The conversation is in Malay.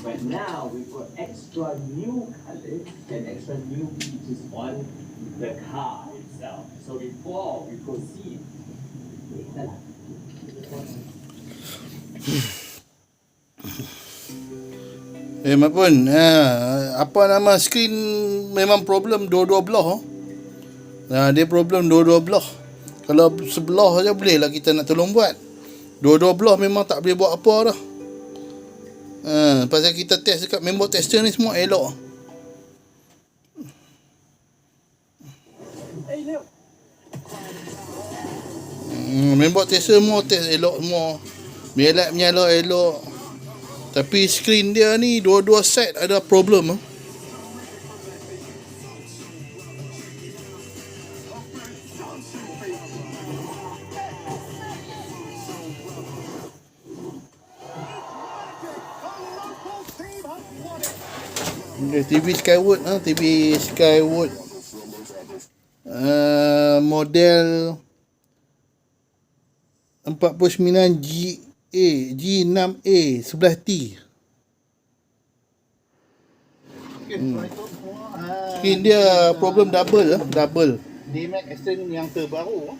But now we got extra new colors and extra new features on the car itself. So before we proceed, adalah. Mak pun apa nama skrin memang problem dua-dua belah. Dia problem dua-dua belah. Kalau sebelah saja boleh lah kita nak tolong buat. Dua-dua belah memang tak boleh buat apa dah. Pasal kita test dekat member tester ni semua elok. Member tester semua test elok semua. Melat menyala elok. Tapi skrin dia ni dua-dua set ada problem. TV Skyworth TV Skyworth model 49G6A11T. Skrin dia problem double. D-Max extend yang terbaru.